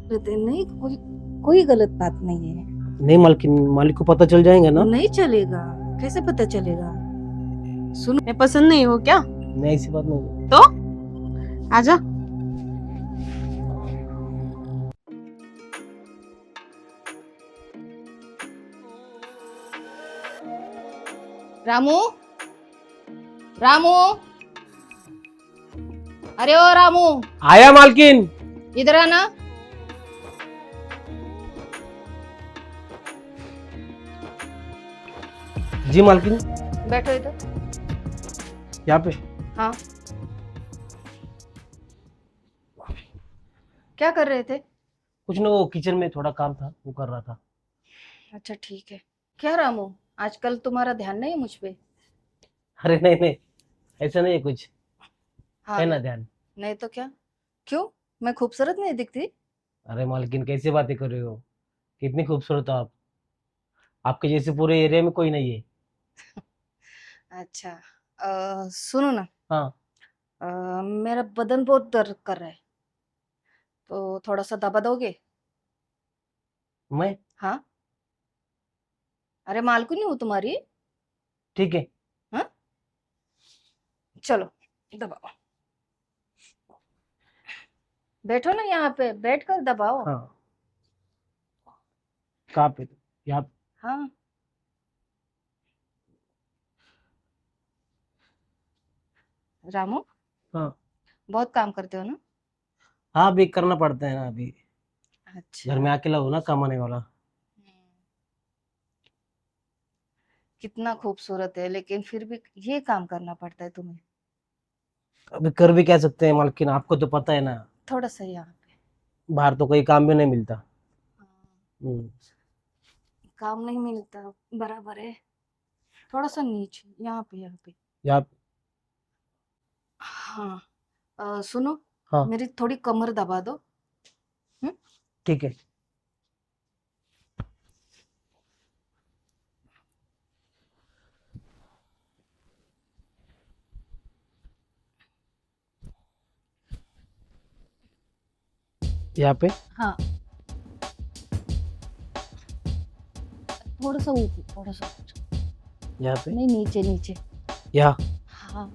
कहते नहीं, कोई कोई गलत बात नहीं है। नहीं मालकिन, मालिक को पता चल जाएगा ना। नहीं चलेगा, कैसे पता चलेगा? सुनो, मैं पसंद नहीं हो क्या? नहीं, ऐसी बात नहीं। तो आजा। रामू, रामू, अरे ओ रामू, आया मालकिन। इधर आना। जी मालकिन। बैठो इधर। यहाँ पे। हाँ, क्या कर रहे थे? कुछ ना, वो किचन में थोड़ा काम था, वो कर रहा था। अच्छा ठीक है। क्या रामू, आजकल तुम्हारा ध्यान नहीं है मुझ पे? अरे नहीं नहीं, ऐसा नहीं है कुछ। हाँ है ना नहीं, ध्यान। नहीं तो क्या? क्यों, मैं खूबसूरत नहीं दिखती? अरे मालकिन, कैसे बातें कर रहे हो? कितनी खूबसूरत हो आप। आपके जैसे पूरे एरिया में कोई नहीं है। अच्छा, सुनो ना। हाँ। मेरा बदन बहुत दर्द कर रहा है, तो थोड़ा सा दबा दोगे? मैं। हाँ, अरे मालकिन हूँ तुम्हारी। ठीक है। हाँ, चलो दबाओ। बैठो ना यहाँ पे, बैठ कर दबाओ। हाँ। कहाँ पे? यहाँ। हाँ, रामू, हाँ। बहुत काम करते हो ना? हाँ, अभी करना पड़ता है ना अभी। घर अच्छा। में अकेला हो ना, कमाने वाला। कितना खूबसूरत है, लेकिन फिर भी ये काम करना पड़ता है तुम्हें। अभी कर भी क्या सकते हैं मालकिन, आपको तो पता है ना। थोड़ा सा यहाँ पे। बाहर तो कोई काम भी नहीं मिलता। हाँ, हम्म। काम नहीं मिलता, बराबर है। थोड़ा सा नीचे, यहाँ पे, यहाँ पे। यहाँ। हाँ, सुनो, हाँ। मेरी थोड़ी कमर दबा दो। हम्म? ठीक है। यहाँ पे। हाँ, थोड़ा सा ऊपर, थोड़ा सा ऊपर। यहाँ पे। नहीं, नीचे नीचे। यहाँ। हाँ,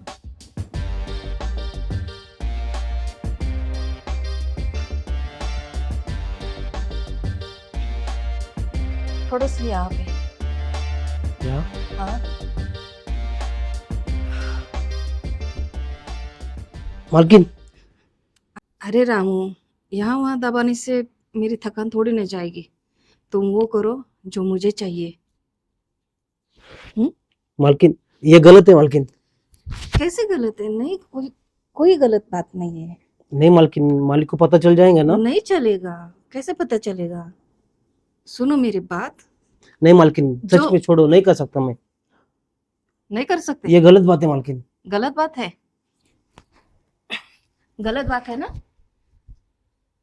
थोड़ा सा यहाँ पे। यहाँ। हाँ, मालकिन। अरे रामू, यहाँ वहाँ दबाने से मेरी थकान थोड़ी न जाएगी। तुम वो करो जो मुझे चाहिए। मालकिन, ये गलत है मालकिन। कैसे गलत है? नहीं, कोई कोई गलत बात नहीं है। नहीं मालकिन, मालिक को पता चल जाएगा ना। नहीं चलेगा, कैसे पता चलेगा? सुनो मेरी बात। नहीं मालकिन, सच जो में छोड़ो, नहीं कर सकता मैं। नहीं कर सकते, ये गलत बात है मालकिन। गलत बात है। गलत बात है ना?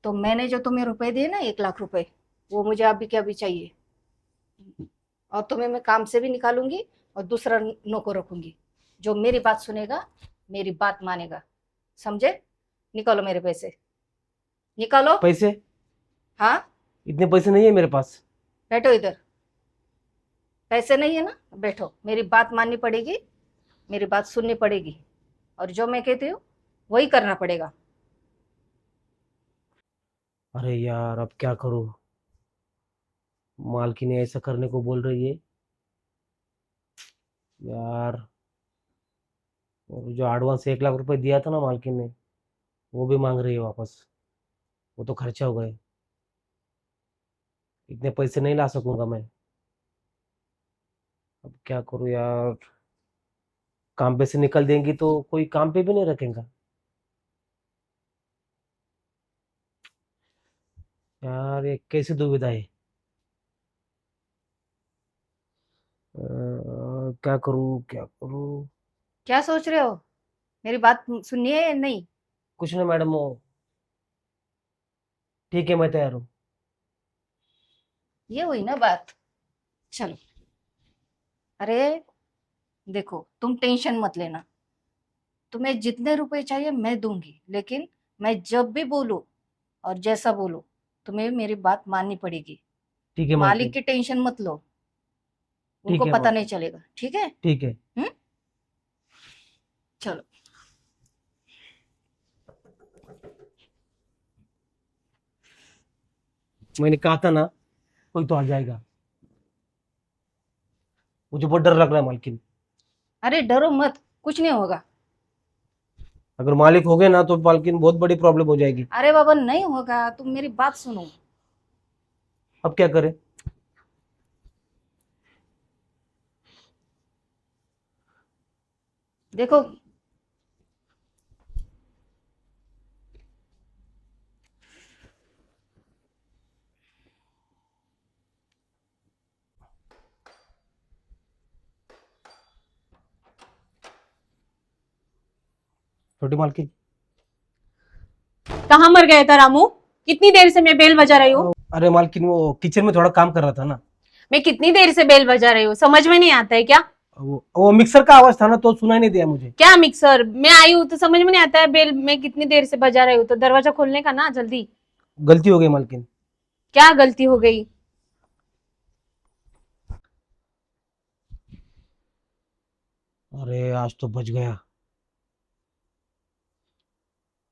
तो मैंने जो तुम्हें रुपए दिए ना, 1 लाख रुपए, वो मुझे अभी के अभी चाहिए। और तुम्हें मैं काम से भी निकालूंगी, और दूसरा नौकर रखूंगी जो मेरी बात सुनेगा, मेरी बात मानेगा। समझे? निकालो मेरे पैसे, निकालो। पैसे? हाँ, इतने पैसे नहीं है मेरे पास। बैठो इधर। पैसे नहीं है ना, बैठो। मेरी बात माननी पड़ेगी, मेरी बात सुननी पड़ेगी, और जो मैं कहती हूँ वही करना पड़ेगा। अरे यार, अब क्या करूं। मालकिन ऐसा करने को बोल रही है यार। और जो एडवांस 1 लाख रुपए दिया था ना मालकिन ने, वो भी मांग रही है वापस। वो तो खर्चा हो गए। इतने पैसे नहीं ला सकूंगा मैं। अब क्या करूं यार। काम पे से निकल देंगी तो कोई काम पे भी नहीं रखेगा। यार, ये कैसी दुविधा है। क्या करूं, क्या करूं। क्या सोच रहे हो? मेरी बात सुननी है या नहीं? कुछ ना मैडम, वो ठीक है, मैं तैयार हूँ। ये हुई ना बात। चलो। अरे देखो, तुम टेंशन मत लेना। तुम्हें जितने रुपए चाहिए मैं दूंगी, लेकिन मैं जब भी बोलूं और जैसा बोलूं तुम्हें मेरी बात माननी पड़ेगी। ठीक है मालिक मालकिन, की टेंशन मत लो, ठीक उनको है पता मालकिन, नहीं चलेगा, ठीक है? ठीक है। चलो। मैंने कहा था ना, कोई तो आ जाएगा। मुझे बहुत डर लग रहा है मालकिन। अरे डरो मत, कुछ नहीं होगा। अगर मालिक हो गए ना तो मालकिन बहुत बड़ी प्रॉब्लम हो जाएगी। अरे बाबा नहीं होगा, तुम मेरी बात सुनो। अब क्या करें? देखो, छोटी मालकिन, कहाँ मर गया था रामू? कितनी देर से मैं बेल बजा रही हूँ। अरे मालकिन, वो किचन में थोड़ा काम कर रहा था ना। मैं कितनी देर से बेल बजा रही हूँ, समझ में नहीं आता है क्या? वो मिक्सर का आवाज था ना, तो सुनाई नहीं दिया मुझे। क्या मिक्सर? मैं आई हूँ तो समझ में नहीं आता है बेल मैं कितनी देर से बजा रही हूँ, तो दरवाजा खोलने का ना जल्दी। गलती हो गई मालकिन। क्या गलती हो गई? अरे आज तो बच गया।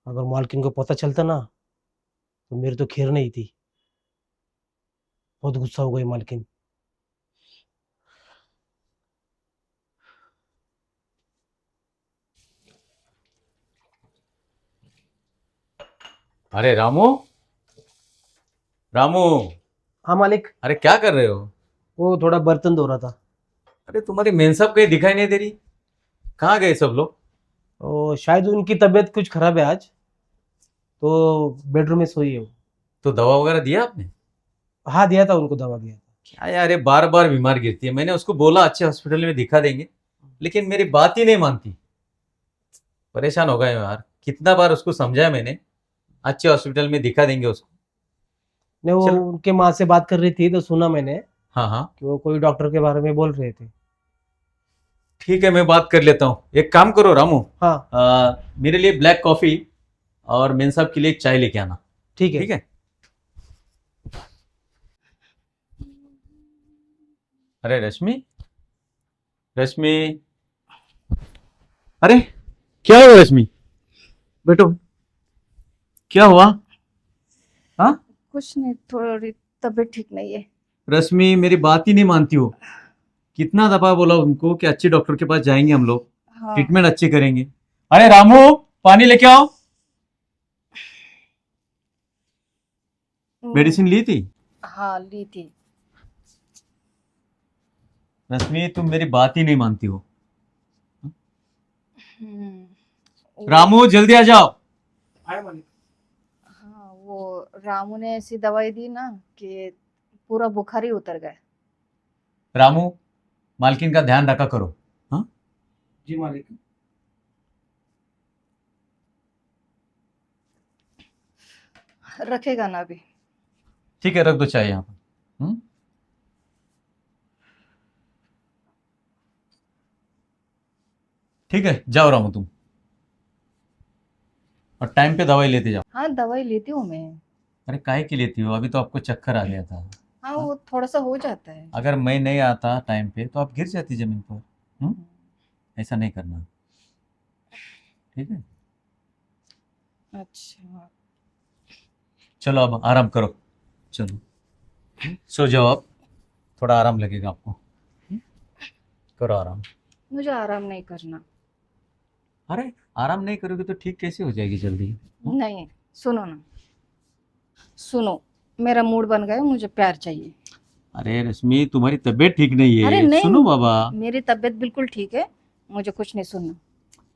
अगर मालकिन को पता चलता ना तो मेरी तो खैर नहीं थी। बहुत गुस्सा हो गई मालकिन। अरे रामू, रामू, हाँ मालिक, अरे क्या कर रहे हो? वो थोड़ा बर्तन धो रहा था। अरे तुम्हारी मेनसाब कहीं दिखाई नहीं दे रही, कहाँ गए सब लोग? शायद उनकी तबीयत कुछ खराब है आज, तो बेडरूम में सोई है वो। तो दवा वगैरह दिया आपने? हाँ दिया था, उनको दवा दिया था। क्या यार, ये बार बार बीमार गिरती है। मैंने उसको बोला अच्छे हॉस्पिटल में दिखा देंगे, लेकिन मेरी बात ही नहीं मानती। परेशान हो गए यार, कितना बार उसको समझाया मैंने, अच्छे हॉस्पिटल में दिखा देंगे उसको। नहीं, वो चल। उनके माँ से बात कर रही थी तो सुना मैंने हाँ हाँ, कि वो कोई डॉक्टर के बारे में बोल रहे थे। ठीक है, मैं बात कर लेता हूँ। एक काम करो रामू, हाँ मेरे लिए ब्लैक कॉफी और मेनसाब के लिए एक चाय लेके आना। ठीक है। ठीक है। अरे रश्मि, रश्मि, अरे क्या हुआ रश्मि? बैठो, क्या हुआ? हाँ कुछ नहीं, थोड़ी तबीयत ठीक नहीं है। रश्मि, मेरी बात ही नहीं मानती हो। कितना दफा बोला उनको कि अच्छे डॉक्टर के पास जाएंगे हम लोग, हाँ। ट्रीटमेंट अच्छे करेंगे। अरे रामू, पानी लेके आओ। मेडिसिन ली थी? हाँ ली थी। रश्मि, तुम मेरी बात ही नहीं मानती हो। हम्म, रामू जल्दी आ जाओ। हाँ वो रामू ने ऐसी दवाई दी ना कि पूरा बुखार ही उतर गया। रामू, मालकिन का ध्यान रखा करो। हाँ जी मालिक। रखेगा ना अभी? ठीक है, रख दो चाय यहाँ पर। ठीक है, जाओ रामू तुम, और टाइम पे दवाई लेते जाओ। हाँ दवाई लेती हूँ मैं। अरे काहे की लेती हो? अभी तो आपको चक्कर आ गया था। हाँ वो थोड़ा सा हो जाता है। अगर मैं नहीं आता टाइम पे तो आप गिर जाती जमीन पर। ऐसा नहीं करना, ठीक है? अच्छा। चलो अब आराम करो, चलो सो जाओ आप, थोड़ा आराम लगेगा आपको। करो आराम। मुझे आराम नहीं करना। अरे आराम नहीं करोगे तो ठीक कैसे हो जाएगी जल्दी? नहीं, सुनो ना, सुनो, मेरा मूड बन गया, मुझे प्यार चाहिए। अरे रश्मि, तुम्हारी तबीयत ठीक नहीं अरे है, नहीं, सुनो बाबा। मेरी तबीयत बिल्कुल ठीक है, मुझे कुछ नहीं सुनना।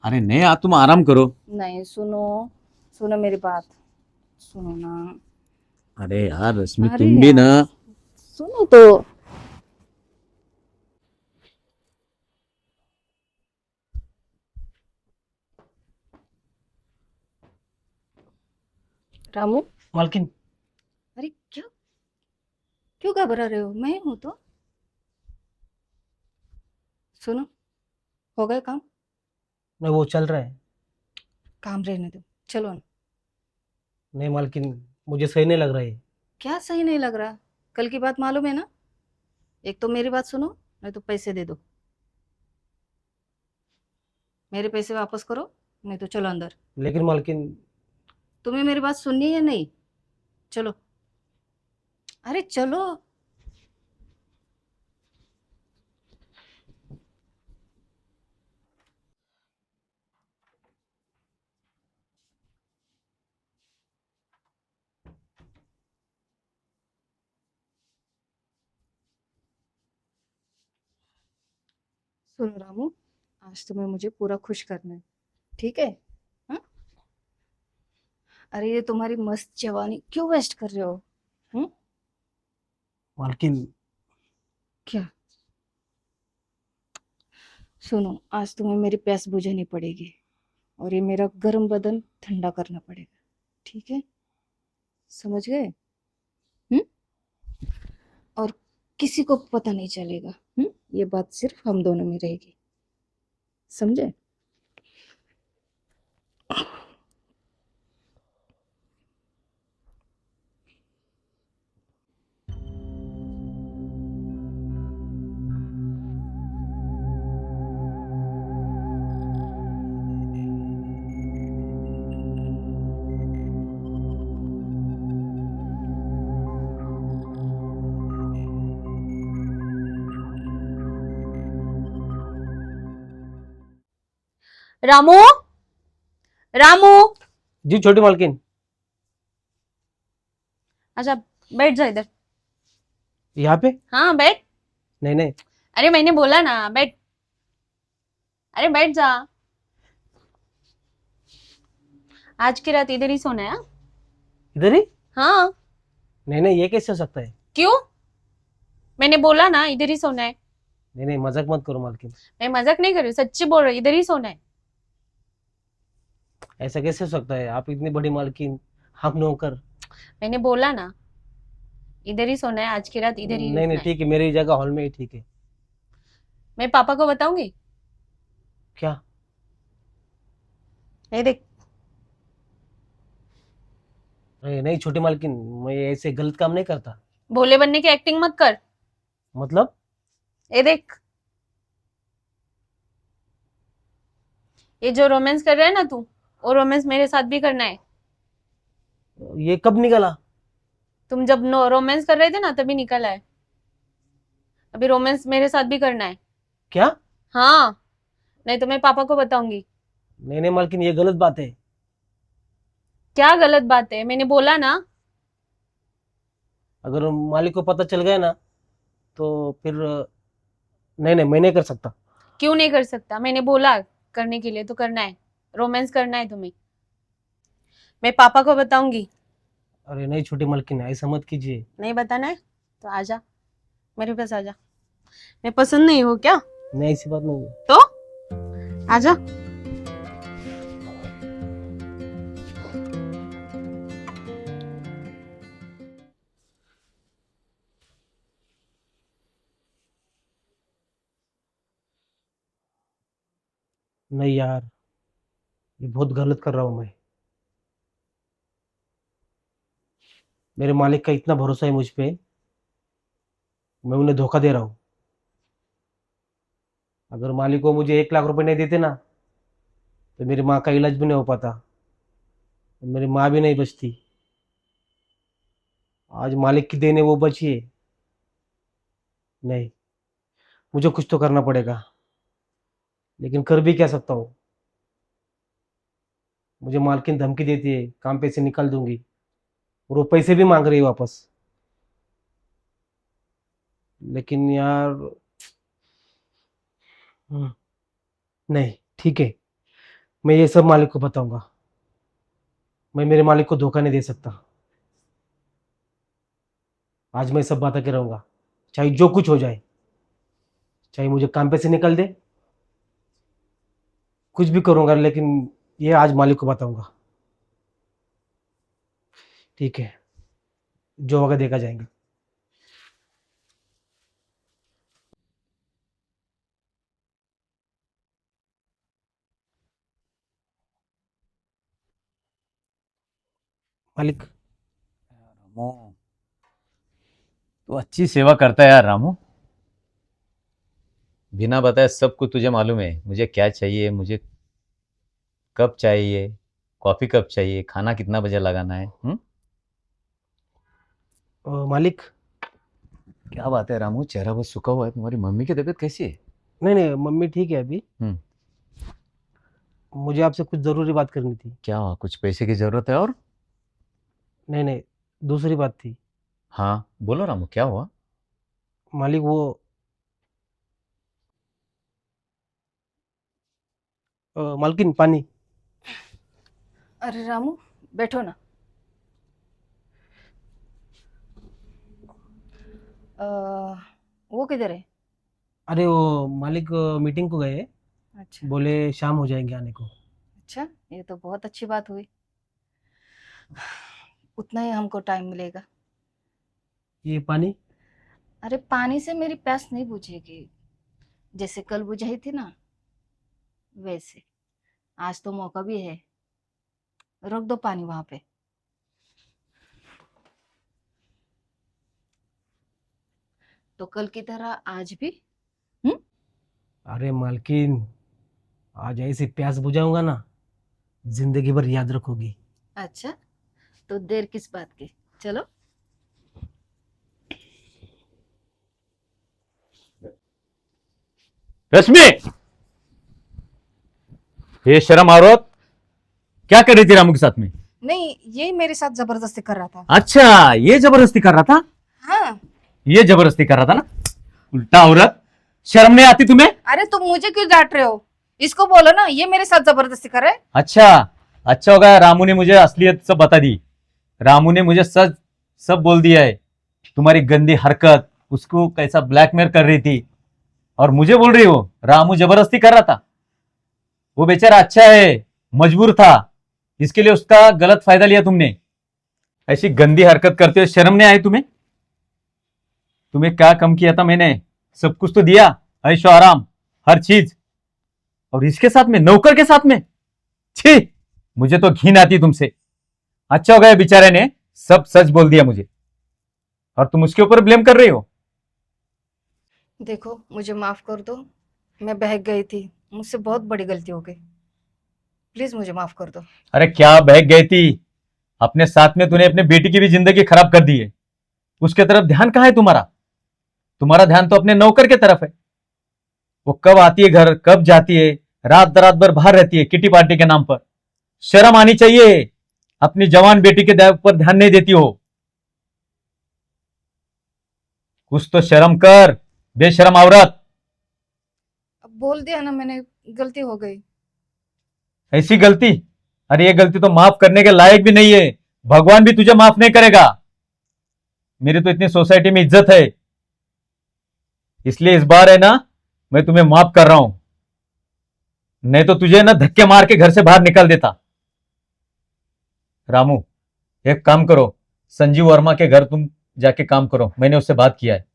अरे नहीं, आप तुम आराम करो। नहीं, सुनो, सुनो मेरी बात, सुनो ना। अरे यार रश्मि, अरे तुम भी यार, ना। सुनो तो। रामू, मालकिन, अरे क्यों क्यों घबरा रहे हो? मैं हूं तो। सुनो, हो गया काम? नहीं वो चल रहा है। काम रहने दो, चलो ना। नहीं मालकिन, मुझे सही नहीं लग रहा है। क्या सही नहीं लग रहा? कल की बात मालूम है ना? एक तो मेरी बात सुनो, नहीं तो पैसे दे दो। मेरे पैसे वापस करो, नहीं तो चलो अंदर। लेकिन मालकिन, तुम्हें मेरी बात सुननी है या नहीं? चलो। अरे चलो। सुनो रामू, आज तुम्हें मुझे पूरा खुश करना है, ठीक है? हाँ? अरे ये तुम्हारी मस्त जवानी क्यों वेस्ट कर रहे हो? हम्म? मालकिन, क्या? सुनो, आज तुम्हें मेरी प्यास बुझानी पड़ेगी और ये मेरा गर्म बदन ठंडा करना पड़ेगा, ठीक है? समझ गए? हम्म? और किसी को पता नहीं चलेगा। ये बात सिर्फ हम दोनों में रहेगी, समझे? रामू, रामू। जी छोटी मालकिन। अच्छा, बैठ जा इधर। यहाँ पे? हाँ बैठ। नहीं नहीं। अरे मैंने बोला ना बैठ। अरे बैठ जा। आज की रात इधर ही सोना है हाँ? इधर ही? हाँ। नहीं नहीं, ये कैसे हो सकता है? क्यों? मैंने बोला ना इधर ही सोना है। नहीं नहीं, मजाक मत करो मालकिन। मैं मजाक नहीं कर रही हूँ, सच्ची बोल रही हूँ, इधर ही सोना है। ऐसा कैसे हो सकता है? आप इतनी बड़ी मालकिन, हम नौकर। मैंने बोला ना इधर ही सोना है, आज की रात इधर ही नहीं रुकना नहीं, है। ठीक है, मेरी जगह हॉल में ही ठीक है। मैं पापा को बताऊंगी। क्या? ये देख। अरे नहीं छोटी मालकिन, मैं ऐसे गलत काम नहीं करता। भोले बनने की एक्टिंग मत कर। मतलब? ये देख, ये जो रोमांस कर रहा है ना तू, वो रोमांस मेरे साथ भी करना है। ये कब निकला? तुम जब नो रोमांस कर रहे थे ना तभी निकला है। अभी रोमांस मेरे साथ भी करना है। क्या? हाँ, नहीं तो मैं पापा को बताऊंगी। नहीं नहीं मालकिन, ये गलत बात है। क्या गलत बात है? मैंने बोला ना। अगर मालिक को पता चल गया ना, तो फिर नहीं नहीं, मैं नहीं कर सकता। क्यों नहीं कर सकता? मैंने बोला करने के लिए तो करना है। रोमांस करना है तुम्हें। मैं पापा को बताऊंगी। अरे नहीं छोटी मालकिन, ऐसा मत कीजिए। नहीं बताना है तो आजा, मेरे पास आजा। मैं पसंद नहीं हूँ क्या? नहीं, ऐसी बात नहीं है। तो आजा। नहीं यार, ये बहुत गलत कर रहा हूँ मैं। मेरे मालिक का इतना भरोसा है मुझ पे, मैं उन्हें धोखा दे रहा हूँ। अगर मालिक को मुझे 1 लाख रुपए नहीं देते ना, तो मेरी माँ का इलाज भी नहीं हो पाता, मेरी माँ भी नहीं बचती। आज मालिक की देन है, वो बची है। नहीं, मुझे कुछ तो करना पड़ेगा, लेकिन कर भी क्या सकता हूँ? मुझे मालकिन धमकी देती है, काम पे से निकाल दूंगी, और वो पैसे भी मांग रही है वापस। लेकिन यार, हम्म, नहीं, ठीक है, मैं ये सब मालिक को बताऊंगा। मैं मेरे मालिक को धोखा नहीं दे सकता। आज मैं सब बात के रहूंगा, चाहे जो कुछ हो जाए, चाहे मुझे काम पे से निकल दे, कुछ भी करूंगा, लेकिन ये आज मालिक को बताऊंगा। ठीक है, जो होगा देखा जाएगा। मालिक। रामू, तो अच्छी सेवा करता है यार रामू। बिना बताए सब कुछ तुझे मालूम है, मुझे क्या चाहिए, मुझे कब चाहिए, कॉफी कब चाहिए, खाना कितना बजे लगाना है। मालिक। क्या बात है रामू, चेहरा बहुत सूखा हुआ है। तुम्हारी मम्मी की तबीयत कैसी है? नहीं नहीं, मम्मी ठीक है अभी। हम्म। मुझे आपसे कुछ ज़रूरी बात करनी थी। क्या हुआ, कुछ पैसे की जरूरत है और? नहीं नहीं, दूसरी बात थी। हाँ बोलो रामू, क्या हुआ? मालिक वो मालकिन पानी। अरे रामू, बैठो ना। अ, वो किधर है? अरे वो मालिक मीटिंग को गए, अच्छा बोले शाम हो जाएंगे आने को। अच्छा, ये तो बहुत अच्छी बात हुई। उतना ही हमको टाइम मिलेगा। ये पानी। अरे पानी से मेरी प्यास नहीं बुझेगी। जैसे कल बुझाई थी ना, वैसे आज तो मौका भी है। रख दो पानी वहां पे। तो कल की तरह आज भी। हम्म। अरे मालकिन, आज ऐसी प्यास बुझाऊंगा ना, जिंदगी भर याद रखोगी। अच्छा, तो देर किस बात की, चलो। रश्मि, ये शर्म औरत क्या कर रही थी रामू के साथ में? नहीं, ये मेरे साथ जबरदस्ती कर रहा था। अच्छा, ये जबरदस्ती कर रहा था? हाँ। ये जबरदस्ती कर रहा था ना? उल्टा औरत, शर्म नहीं आती तुम्हें? अरे तुम मुझे क्यों डांट रहे हो? इसको बोलो ना, ये मेरे साथ जबरदस्ती कर रहा है। अच्छा, अच्छा होगा रामू ने मुझे असलियत सब बता दी। रामू ने मुझे सच सब बोल दिया है। तुम्हारी गंदी हरकत, उसको कैसा ब्लैकमेल कर रही थी, और मुझे बोल रही हो रामू जबरदस्ती कर रहा था। वो बेचारा अच्छा है, मजबूर था, इसके लिए उसका गलत फायदा लिया तुमने। ऐसी गंदी हरकत करते हो, शर्म नहीं आई तुम्हें? तुम्हें क्या कम किया था मैंने? सब कुछ तो दिया, ऐशो आराम, हर चीज, और इसके साथ में, नौकर के साथ में। छी, मुझे तो घिन आती तुमसे। अच्छा हो गया बेचारे ने सब सच बोल दिया मुझे, और तुम उसके ऊपर ब्लेम कर रही हो। देखो, मुझे माफ कर दो। मैं बहक गई थी, मुझसे बहुत बड़ी गलती हो गई। प्लीज मुझे माफ कर दो। अरे क्या बहक गई थी? अपने साथ में तूने अपने बेटी की भी जिंदगी खराब कर दी है। उसके तरफ ध्यान कहाँ है तुम्हारा? तुम्हारा ध्यान तो अपने नौकर के तरफ है। वो कब आती है घर, कब जाती है, रात रात भर बाहर रहती है किटी पार्टी के नाम पर। शर्म आनी चाहिए, अपनी जवान बेटी के ऊपर ध्यान नहीं देती हो। कुछ तो शर्म कर, बेशर्म औरत। अब बोल दिया ना मैंने, गलती हो गई। ऐसी गलती? अरे ये गलती तो माफ करने के लायक भी नहीं है। भगवान भी तुझे माफ नहीं करेगा। मेरी तो इतनी सोसाइटी में इज्जत है, इसलिए इस बार है ना, मैं तुम्हें माफ कर रहा हूं। नहीं तो तुझे ना धक्के मार के घर से बाहर निकाल देता। रामू, एक काम करो, संजीव वर्मा के घर तुम जाके काम करो, मैंने उससे बात किया है।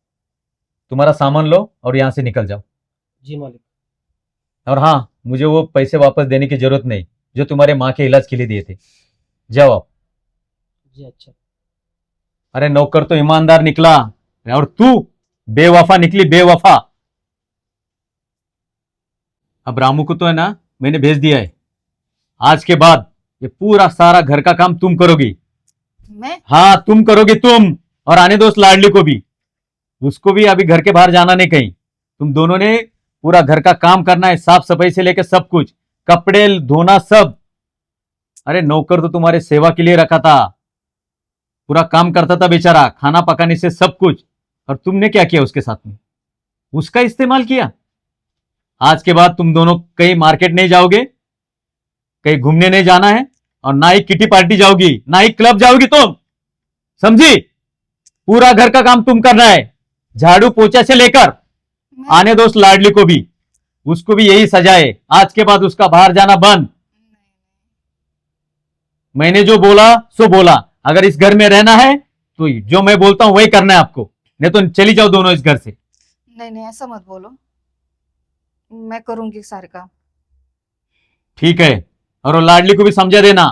तुम्हारा सामान लो और यहां से निकल जाओ। जी मालिक। और हाँ, मुझे वो पैसे वापस देने की जरूरत नहीं जो तुम्हारे माँ के इलाज के लिए दिए थे। जाओ आप। जी अच्छा। अरे नौकर तो ईमानदार निकला, और तू बेवफा निकली, बेवफा। अब रामू को तो है ना, मैंने भेज दिया है। आज के बाद ये पूरा सारा घर का काम तुम करोगी। मैं? हाँ तुम करोगी, तुम, और आने दो उस लाडली को भी। उसको भी अभी घर के बाहर जाना नहीं कहीं। तुम दोनों ने पूरा घर का काम करना है, साफ सफाई से लेकर सब कुछ, कपड़े धोना सब। अरे नौकर तो तुम्हारे सेवा के लिए रखा था, पूरा काम करता था बेचारा, खाना पकाने से सब कुछ। और तुमने क्या किया उसके साथ में? उसका इस्तेमाल किया। आज के बाद तुम दोनों कहीं मार्केट नहीं जाओगे, कहीं घूमने नहीं जाना है, और ना ही किटी पार्टी जाओगी, ना ही क्लब जाओगी तुम, समझी? पूरा घर का काम तुम करना है, झाड़ू पोछा से लेकर। आने दो उस लाडली को भी, उसको भी यही सजा है। आज के बाद उसका बाहर जाना बंद। मैंने जो बोला सो बोला। अगर इस घर में रहना है तो जो मैं बोलता हूं वही करना है आपको, नहीं तो चली जाओ दोनों इस घर से। नहीं नहीं, ऐसा मत बोलो। मैं करूंगी सारे काम। ठीक है, और वो लाडली को भी समझा देना,